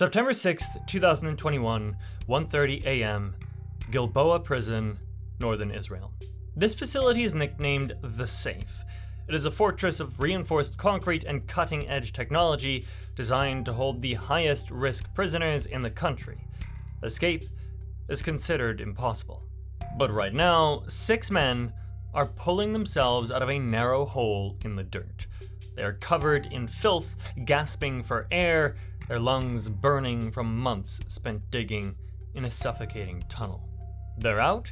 September 6th, 2021, 1:30 a.m., Gilboa Prison, Northern Israel. This facility is nicknamed The Safe. It is a fortress of reinforced concrete and cutting-edge technology designed to hold the highest-risk prisoners in the country. Escape is considered impossible. But right now, 6 men are pulling themselves out of a narrow hole in the dirt. They are covered in filth, gasping for air, their lungs burning from months spent digging in a suffocating tunnel. They're out,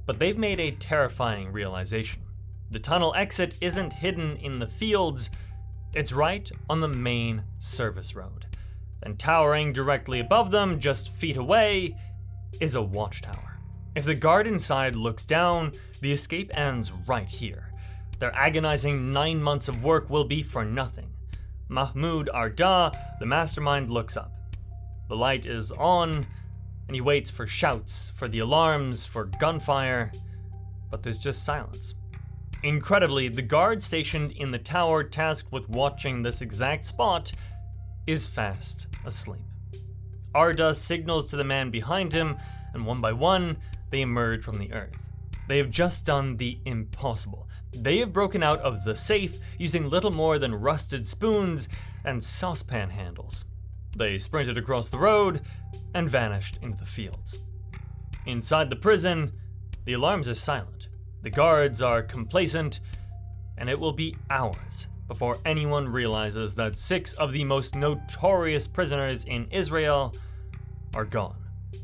but they've made a terrifying realization. The tunnel exit isn't hidden in the fields, it's right on the main service road. And towering directly above them, just feet away, is a watchtower. If the guard inside looks down, the escape ends right here. Their agonizing 9 months of work will be for nothing. Mahmoud Ardah, the mastermind, looks up. The light is on, and he waits for shouts, for the alarms, for gunfire, but there's just silence. Incredibly, the guard stationed in the tower tasked with watching this exact spot is fast asleep. Ardah signals to the man behind him, and one by one, they emerge from the earth. They have just done the impossible. They have broken out of the safe using little more than rusted spoons and saucepan handles. They sprinted across the road and vanished into the fields. Inside the prison, the alarms are silent. The guards are complacent, and it will be hours before anyone realizes that 6 of the most notorious prisoners in Israel are gone.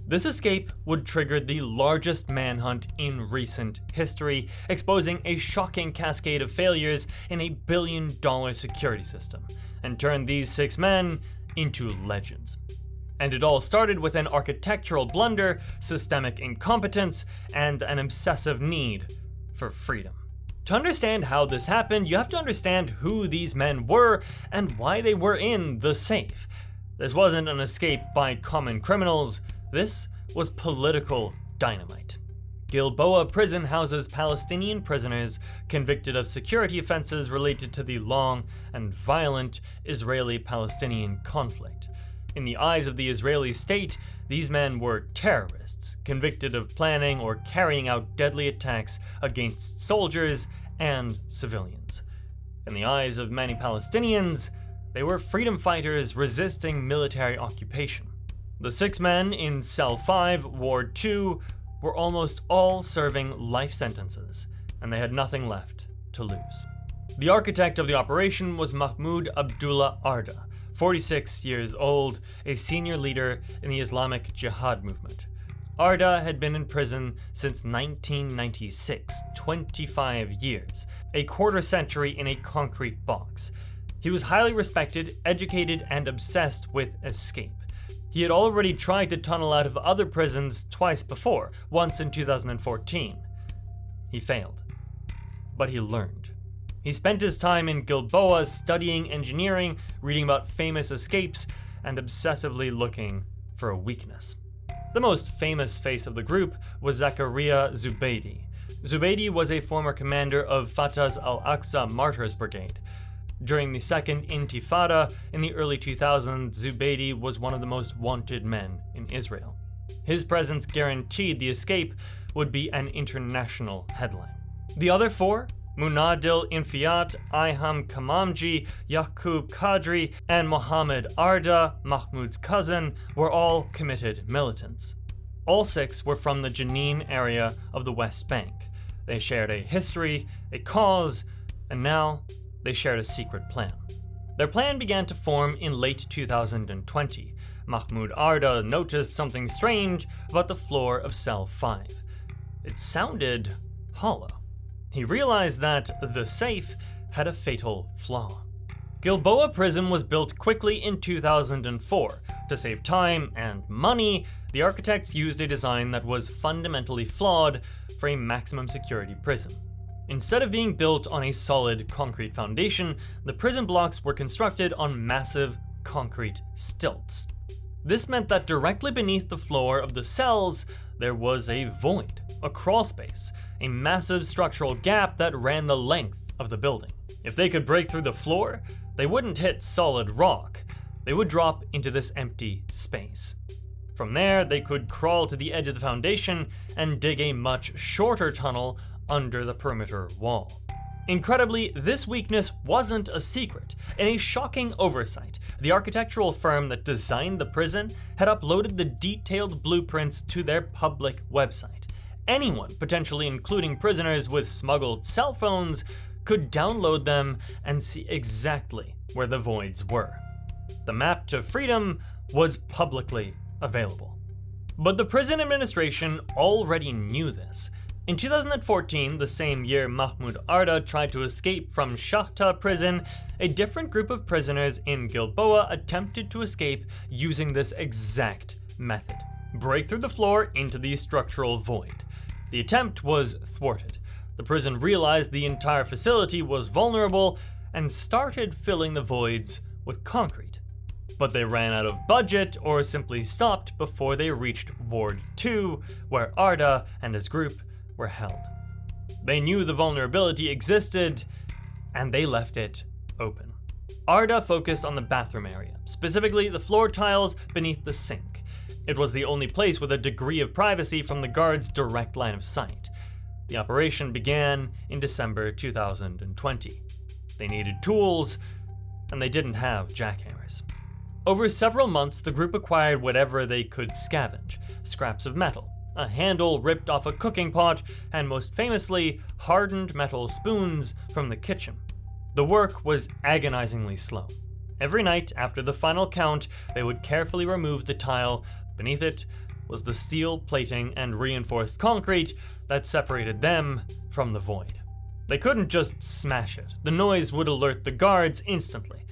This escape would trigger the largest manhunt in recent history, exposing a shocking cascade of failures in a billion-dollar security system, and turned these 6 men into legends. And it all started with an architectural blunder, systemic incompetence, and an obsessive need for freedom. To understand how this happened, you have to understand who these men were and why they were in the safe. This wasn't an escape by common criminals. This was political dynamite. Gilboa Prison houses Palestinian prisoners convicted of security offenses related to the long and violent Israeli-Palestinian conflict. In the eyes of the Israeli state, these men were terrorists, convicted of planning or carrying out deadly attacks against soldiers and civilians. In the eyes of many Palestinians, they were freedom fighters resisting military occupation. The 6 men in Cell 5, Ward 2, were almost all serving life sentences, and they had nothing left to lose. The architect of the operation was Mahmoud Ardah, 46 years old, a senior leader in the Islamic Jihad movement. Ardah had been in prison since 1996, 25 years, a quarter century in a concrete box. He was highly respected, educated, and obsessed with escape. He had already tried to tunnel out of other prisons twice before, once in 2014. He failed, but he learned. He spent his time in Gilboa studying engineering, reading about famous escapes, and obsessively looking for a weakness. The most famous face of the group was Zakaria Zubeidi. Zubeidi was a former commander of Fatah's Al-Aqsa Martyrs Brigade. During the second Intifada in the early 2000s, Zubeidi was one of the most wanted men in Israel. His presence guaranteed the escape would be an international headline. The other 4, Munadil Infiat, Iham Kamamji, Yaqub Qadri, and Mahmoud Ardah, Mahmoud's cousin, were all committed militants. All 6 were from the Jenin area of the West Bank. They shared a history, a cause, and now they shared a secret plan. Their plan began to form in late 2020. Mahmoud Ardah noticed something strange about the floor of Cell 5. It sounded hollow. He realized that the safe had a fatal flaw. Gilboa Prison was built quickly in 2004. To save time and money, the architects used a design that was fundamentally flawed for a maximum security prison. Instead of being built on a solid concrete foundation, the prison blocks were constructed on massive concrete stilts. This meant that directly beneath the floor of the cells, there was a void, a crawl space, a massive structural gap that ran the length of the building. If they could break through the floor, they wouldn't hit solid rock. they would drop into this empty space. From there, they could crawl to the edge of the foundation and dig a much shorter tunnel under the perimeter wall. Incredibly, this weakness wasn't a secret. In a shocking oversight, the architectural firm that designed the prison had uploaded the detailed blueprints to their public website. Anyone, potentially including prisoners with smuggled cell phones, could download them and see exactly where the voids were. The map to freedom was publicly available. But the prison administration already knew this. In 2014, the same year Mahmoud Ardah tried to escape from Fatah prison, a different group of prisoners in Gilboa attempted to escape using this exact method: break through the floor into the structural void. The attempt was thwarted. The prison realized the entire facility was vulnerable and started filling the voids with concrete. But they ran out of budget or simply stopped before they reached Ward 2, where Ardah and his group were held. They knew the vulnerability existed, and they left it open. Ardah focused on the bathroom area, specifically the floor tiles beneath the sink. It was the only place with a degree of privacy from the guards' direct line of sight. The operation began in December 2020. They needed tools, and they didn't have jackhammers. Over several months, the group acquired whatever they could scavenge: scraps of metal, a handle ripped off a cooking pot, and most famously, hardened metal spoons from the kitchen. The work was agonizingly slow. Every night after the final count, they would carefully remove the tile. Beneath it was the steel plating and reinforced concrete that separated them from the void. They couldn't just smash it. The noise would alert the guards instantly.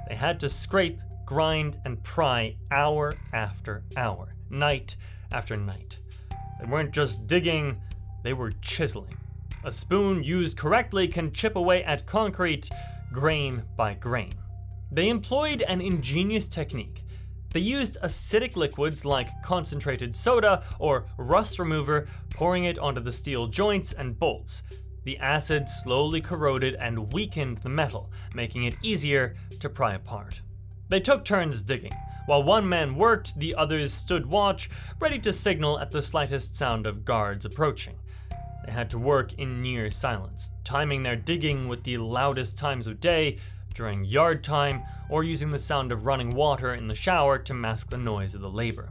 They had to scrape, grind, and pry hour after hour, night after night. They weren't just digging, they were chiseling. A spoon used correctly can chip away at concrete, grain by grain. They employed an ingenious technique. They used acidic liquids like concentrated soda or rust remover, pouring it onto the steel joints and bolts. The acid slowly corroded and weakened the metal, making it easier to pry apart. They took turns digging. While one man worked, the others stood watch, ready to signal at the slightest sound of guards approaching. They had to work in near silence, timing their digging with the loudest times of day, during yard time, or using the sound of running water in the shower to mask the noise of the labor.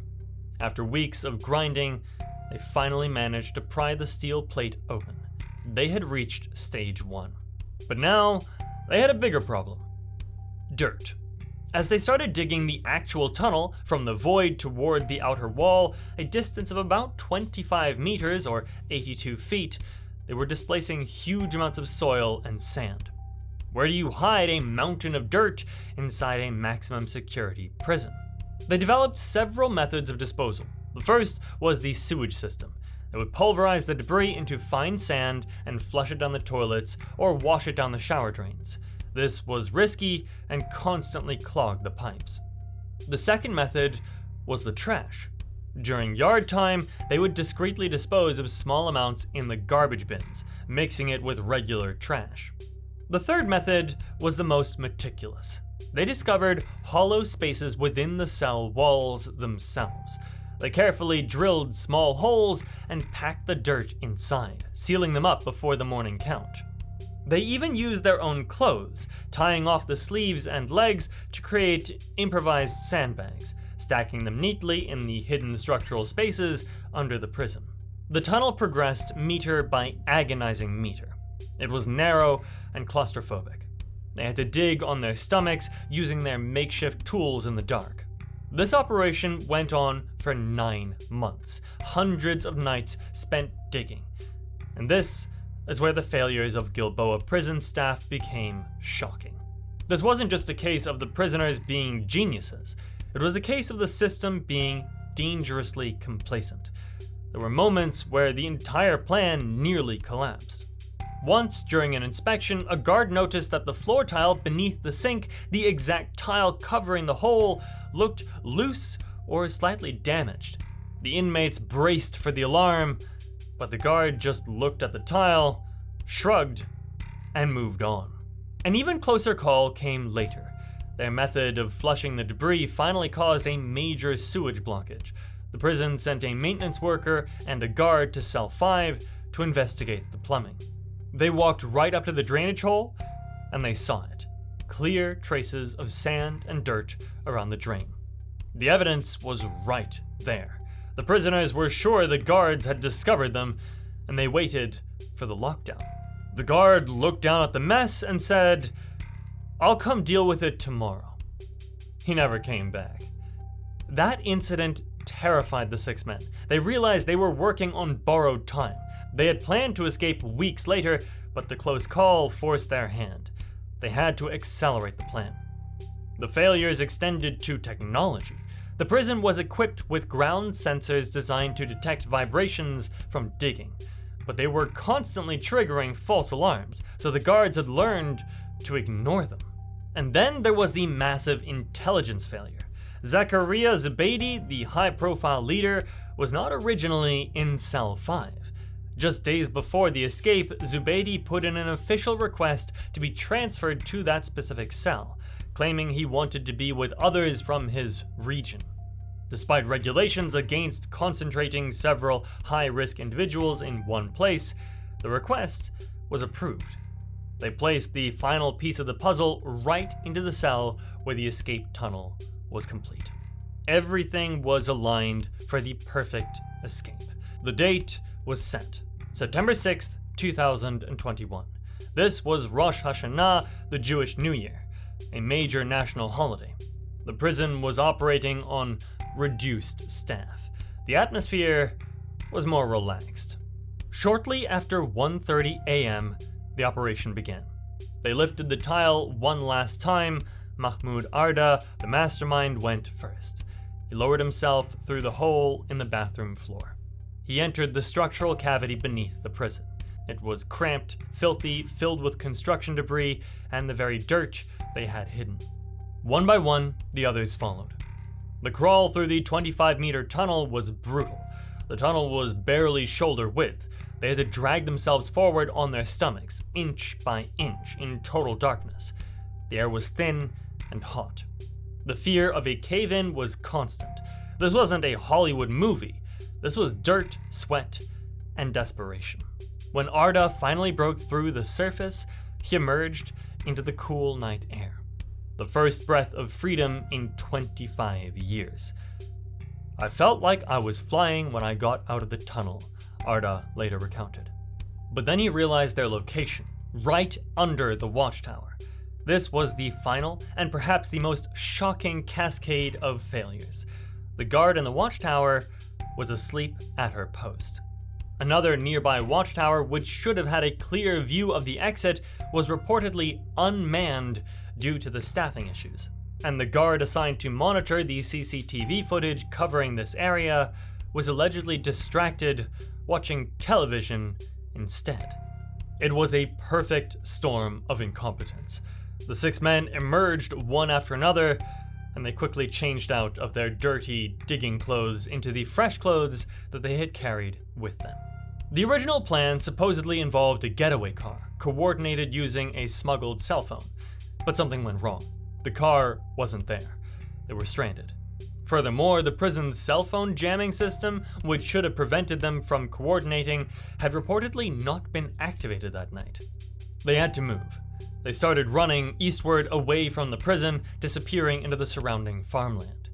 After weeks of grinding, they finally managed to pry the steel plate open. They had reached stage 1. But now, they had a bigger problem: dirt. As they started digging the actual tunnel from the void toward the outer wall, a distance of about 25 meters or 82 feet, they were displacing huge amounts of soil and sand. Where do you hide a mountain of dirt inside a maximum security prison? They developed several methods of disposal. The first was the sewage system. They would pulverize the debris into fine sand and flush it down the toilets or wash it down the shower drains. This was risky and constantly clogged the pipes. The second method was the trash. During yard time, they would discreetly dispose of small amounts in the garbage bins, mixing it with regular trash. The third method was the most meticulous. They discovered hollow spaces within the cell walls themselves. They carefully drilled small holes and packed the dirt inside, sealing them up before the morning count. They even used their own clothes, tying off the sleeves and legs to create improvised sandbags, stacking them neatly in the hidden structural spaces under the prison. The tunnel progressed meter by agonizing meter. It was narrow and claustrophobic. They had to dig on their stomachs using their makeshift tools in the dark. This operation went on for 9 months, hundreds of nights spent digging. And this is where the failures of Gilboa prison staff became shocking. This wasn't just a case of the prisoners being geniuses. It was a case of the system being dangerously complacent. There were moments where the entire plan nearly collapsed. Once, during an inspection, a guard noticed that the floor tile beneath the sink, the exact tile covering the hole, looked loose or slightly damaged. The inmates braced for the alarm, but the guard just looked at the tile, shrugged, and moved on. An even closer call came later. Their method of flushing the debris finally caused a major sewage blockage. The prison sent a maintenance worker and a guard to cell 5 to investigate the plumbing. They walked right up to the drainage hole, and they saw it. Clear traces of sand and dirt around the drain. The evidence was right there. The prisoners were sure the guards had discovered them, and they waited for the lockdown. The guard looked down at the mess and said, "I'll come deal with it tomorrow." He never came back. That incident terrified the 6 men. They realized they were working on borrowed time. They had planned to escape weeks later, but the close call forced their hand. They had to accelerate the plan. The failures extended to technology. The prison was equipped with ground sensors designed to detect vibrations from digging, but they were constantly triggering false alarms, so the guards had learned to ignore them. And then there was the massive intelligence failure. Zakaria Zubeidi, the high-profile leader, was not originally in Cell 5. Just days before the escape, Zubeidi put in an official request to be transferred to that specific cell, claiming he wanted to be with others from his region. Despite regulations against concentrating several high-risk individuals in one place, the request was approved. They placed the final piece of the puzzle right into the cell where the escape tunnel was complete. Everything was aligned for the perfect escape. The date was set, September 6th, 2021. This was Rosh Hashanah, the Jewish New Year, a major national holiday. The prison was operating on reduced staff. The atmosphere was more relaxed. Shortly after 1:30 a.m., the operation began. They lifted the tile one last time. Mahmoud Ardah, the mastermind, went first. He lowered himself through the hole in the bathroom floor. He entered the structural cavity beneath the prison. It was cramped, filthy, filled with construction debris and the very dirt they had hidden. One by one, the others followed. The crawl through the 25-meter tunnel was brutal. The tunnel was barely shoulder width. They had to drag themselves forward on their stomachs, inch by inch, in total darkness. The air was thin and hot. The fear of a cave-in was constant. This wasn't a Hollywood movie. This was dirt, sweat, and desperation. When Ardah finally broke through the surface, he emerged into the cool night air. The first breath of freedom in 25 years. "I felt like I was flying when I got out of the tunnel," Ardah later recounted. But then he realized their location, right under the watchtower. This was the final and perhaps the most shocking cascade of failures. The guard in the watchtower was asleep at her post. Another nearby watchtower, which should have had a clear view of the exit, was reportedly unmanned due to the staffing issues. And the guard assigned to monitor the CCTV footage covering this area was allegedly distracted watching television instead. It was a perfect storm of incompetence. The 6 men emerged one after another, and they quickly changed out of their dirty digging clothes into the fresh clothes that they had carried with them. The original plan supposedly involved a getaway car, coordinated using a smuggled cell phone. But something went wrong. The car wasn't there. They were stranded. Furthermore, the prison's cell phone jamming system, which should have prevented them from coordinating, had reportedly not been activated that night. They had to move. They started running eastward away from the prison, disappearing into the surrounding farmland.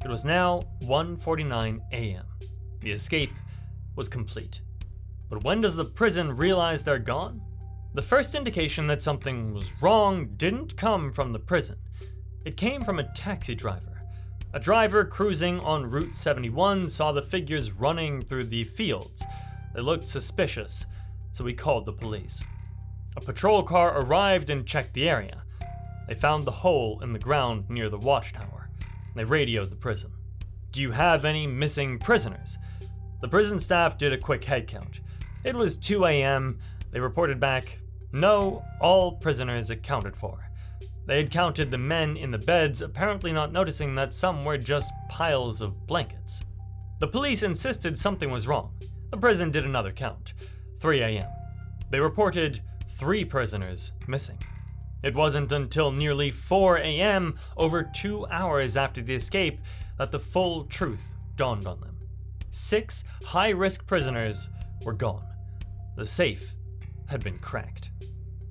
It was now 1:49 a.m. The escape was complete. But when does the prison realize they're gone? The first indication that something was wrong didn't come from the prison. It came from a taxi driver. A driver cruising on Route 71 saw the figures running through the fields. They looked suspicious, so he called the police. A patrol car arrived and checked the area. They found the hole in the ground near the watchtower. They radioed the prison. "Do you have any missing prisoners?" The prison staff did a quick head count. It was 2 a.m. They reported back, "No, all prisoners accounted for." They had counted the men in the beds, apparently not noticing that some were just piles of blankets. The police insisted something was wrong. The prison did another count. 3 a.m. They reported 3 prisoners missing. It wasn't until nearly 4 a.m., over 2 hours after the escape, that the full truth dawned on them. 6 high-risk prisoners were gone. The safe had been cracked.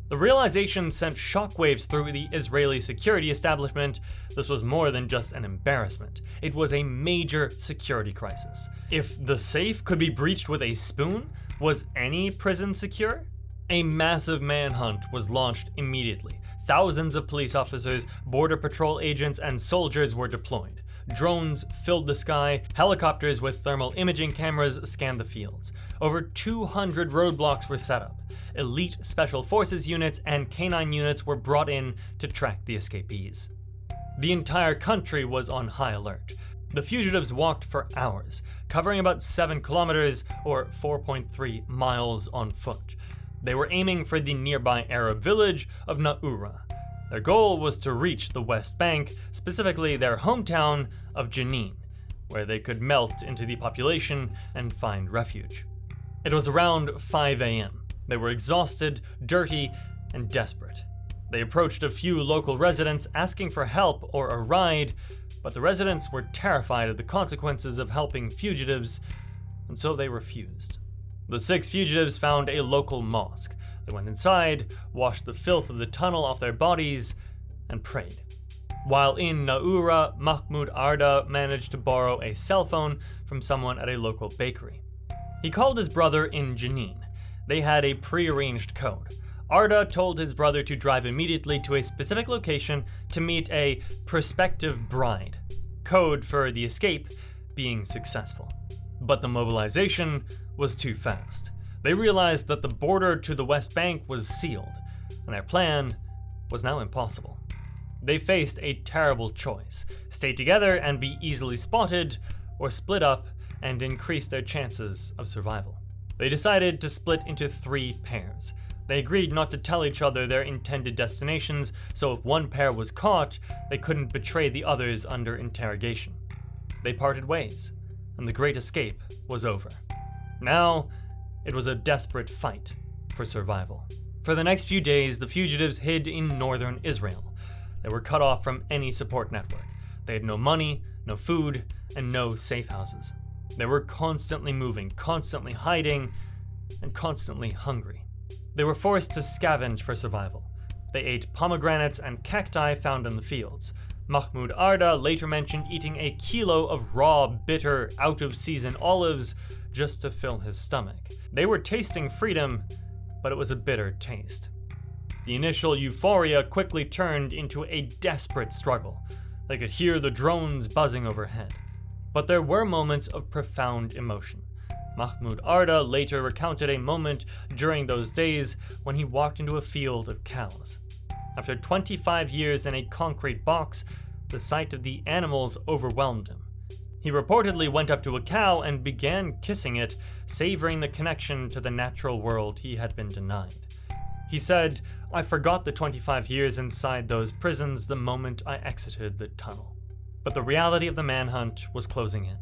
The realization sent shockwaves through the Israeli security establishment. This was more than just an embarrassment. It was a major security crisis. If the safe could be breached with a spoon, was any prison secure? A massive manhunt was launched immediately. Thousands of police officers, border patrol agents, and soldiers were deployed. Drones filled the sky, helicopters with thermal imaging cameras scanned the fields. Over 200 roadblocks were set up. Elite special forces units and canine units were brought in to track the escapees. The entire country was on high alert. The fugitives walked for hours, covering about 7 kilometers or 4.3 miles on foot. They were aiming for the nearby Arab village of Naura. Their goal was to reach the West Bank, specifically their hometown of Jenin, where they could melt into the population and find refuge. It was around 5 a.m. They were exhausted, dirty, and desperate. They approached a few local residents asking for help or a ride, but the residents were terrified of the consequences of helping fugitives, and so they refused. The 6 fugitives found a local mosque. They went inside, washed the filth of the tunnel off their bodies, and prayed. While in Naura, Mahmoud Ardah managed to borrow a cell phone from someone at a local bakery. He called his brother in Jenin. They had a pre-arranged code. Ardah told his brother to drive immediately to a specific location to meet a prospective bride, code for the escape being successful. But the mobilization was too fast. They realized that the border to the West Bank was sealed, and their plan was now impossible. They faced a terrible choice: stay together and be easily spotted, or split up and increase their chances of survival. They decided to split into 3 pairs. They agreed not to tell each other their intended destinations, so if one pair was caught, they couldn't betray the others under interrogation. They parted ways, and the Great Escape was over. Now, it was a desperate fight for survival. For the next few days, the fugitives hid in northern Israel. They were cut off from any support network. They had no money, no food, and no safe houses. They were constantly moving, constantly hiding, and constantly hungry. They were forced to scavenge for survival. They ate pomegranates and cacti found in the fields. Mahmoud Ardah later mentioned eating a kilo of raw, bitter, out-of-season olives just to fill his stomach. They were tasting freedom, but it was a bitter taste. The initial euphoria quickly turned into a desperate struggle. They could hear the drones buzzing overhead. But there were moments of profound emotion. Mahmoud Ardah later recounted a moment during those days when he walked into a field of cows. After 25 years in a concrete box, the sight of the animals overwhelmed him. He reportedly went up to a cow and began kissing it, savoring the connection to the natural world he had been denied. He said, "I forgot the 25 years inside those prisons the moment I exited the tunnel." But the reality of the manhunt was closing in.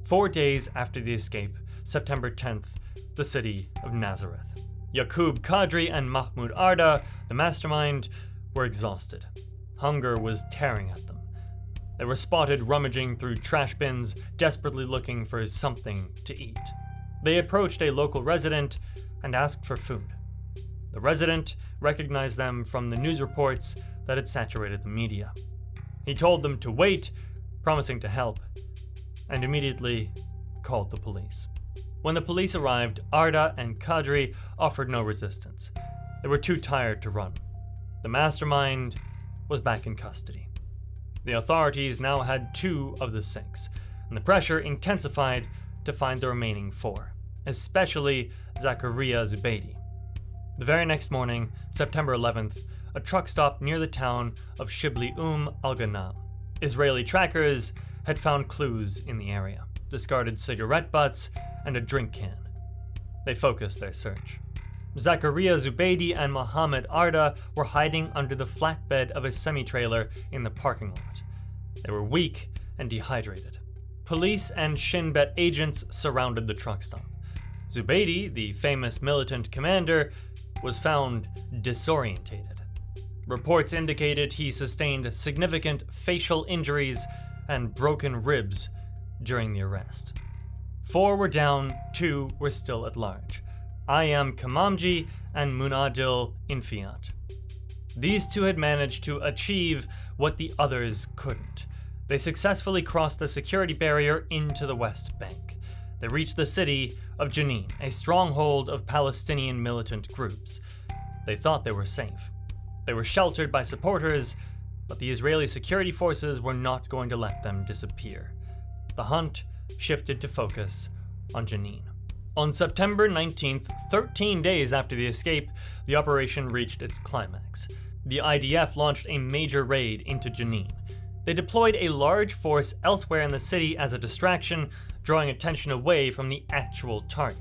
4 days after the escape, September 10th, the city of Nazareth. Yaqub Qadri and Mahmoud Ardah, the mastermind, were exhausted. Hunger was tearing at them. They were spotted rummaging through trash bins, desperately looking for something to eat. They approached a local resident and asked for food. The resident recognized them from the news reports that had saturated the media. He told them to wait, promising to help, and immediately called the police. When the police arrived, Ardah and Qadri offered no resistance. They were too tired to run. The mastermind was back in custody. The authorities now had 2 of the 6, and the pressure intensified to find the remaining 4, especially Zakaria Zubeidi. The very next morning, September 11th, a truck stopped near the town of Shibli al-Ghanam. Israeli trackers had found clues in the area: discarded cigarette butts and a drink can. They focused their search. Zakaria Zubeidi and Mahmoud Ardah were hiding under the flatbed of a semi-trailer in the parking lot. They were weak and dehydrated. Police and Shin Bet agents surrounded the truck stop. Zubeidi, the famous militant commander, was found disorientated. Reports indicated he sustained significant facial injuries and broken ribs during the arrest. 4 were down, 2 were still at large. Ayam Kamamji and Munadil Infiat. These 2 had managed to achieve what the others couldn't. They successfully crossed the security barrier into the West Bank. They reached the city of Jenin, a stronghold of Palestinian militant groups. They thought they were safe. They were sheltered by supporters, but the Israeli security forces were not going to let them disappear. The hunt shifted to focus on Jenin. On September 19th, 13 days after the escape, the operation reached its climax. The IDF launched a major raid into Jenin. They deployed a large force elsewhere in the city as a distraction, drawing attention away from the actual target.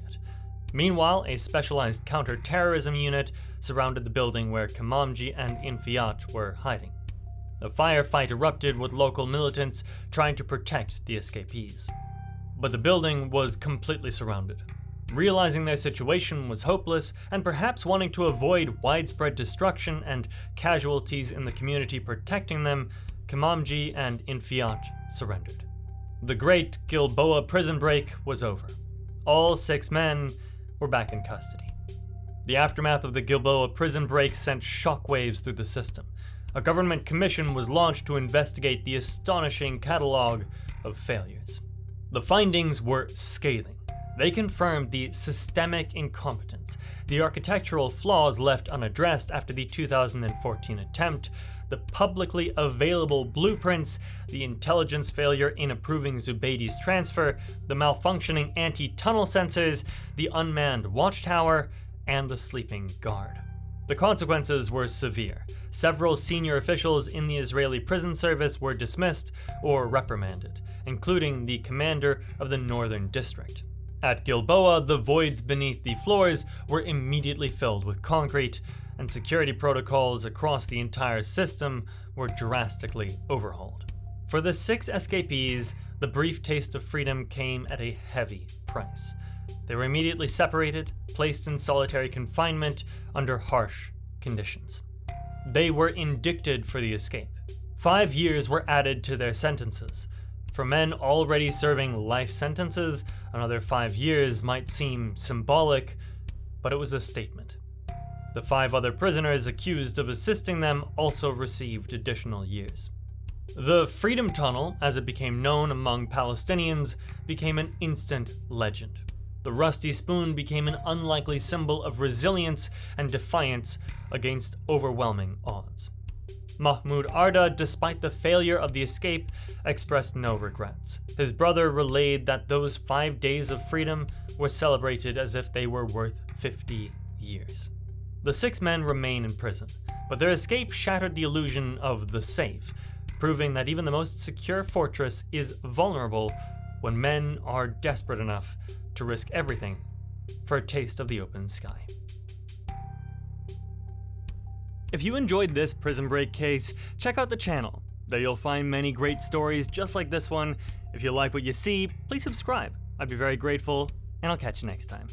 Meanwhile, a specialized counter-terrorism unit surrounded the building where Kamamji and Infiat were hiding. A firefight erupted with local militants trying to protect the escapees. But the building was completely surrounded. Realizing their situation was hopeless, and perhaps wanting to avoid widespread destruction and casualties in the community protecting them, Kamamji and Infiat surrendered. The great Gilboa prison break was over. All 6 men were back in custody. The aftermath of the Gilboa prison break sent shockwaves through the system. A government commission was launched to investigate the astonishing catalog of failures. The findings were scathing. They confirmed the systemic incompetence, the architectural flaws left unaddressed after the 2014 attempt, the publicly available blueprints, the intelligence failure in approving Zubeidi's transfer, the malfunctioning anti-tunnel sensors, the unmanned watchtower, and the sleeping guard. The consequences were severe. Several senior officials in the Israeli prison service were dismissed or reprimanded, including the commander of the Northern District. At Gilboa, the voids beneath the floors were immediately filled with concrete, and security protocols across the entire system were drastically overhauled. For the 6 escapees, the brief taste of freedom came at a heavy price. They were immediately separated, placed in solitary confinement under harsh conditions. They were indicted for the escape. 5 years were added to their sentences. For men already serving life sentences, another 5 years might seem symbolic, but it was a statement. The 5 other prisoners accused of assisting them also received additional years. The Freedom Tunnel, as it became known among Palestinians, became an instant legend. The rusty spoon became an unlikely symbol of resilience and defiance against overwhelming odds. Mahmoud Ardah, despite the failure of the escape, expressed no regrets. His brother relayed that those 5 days of freedom were celebrated as if they were worth 50 years. The 6 men remain in prison, but their escape shattered the illusion of the safe, proving that even the most secure fortress is vulnerable when men are desperate enough to risk everything for a taste of the open sky. If you enjoyed this prison break case, check out the channel. There you'll find many great stories just like this one. If you like what you see, please subscribe. I'd be very grateful, and I'll catch you next time.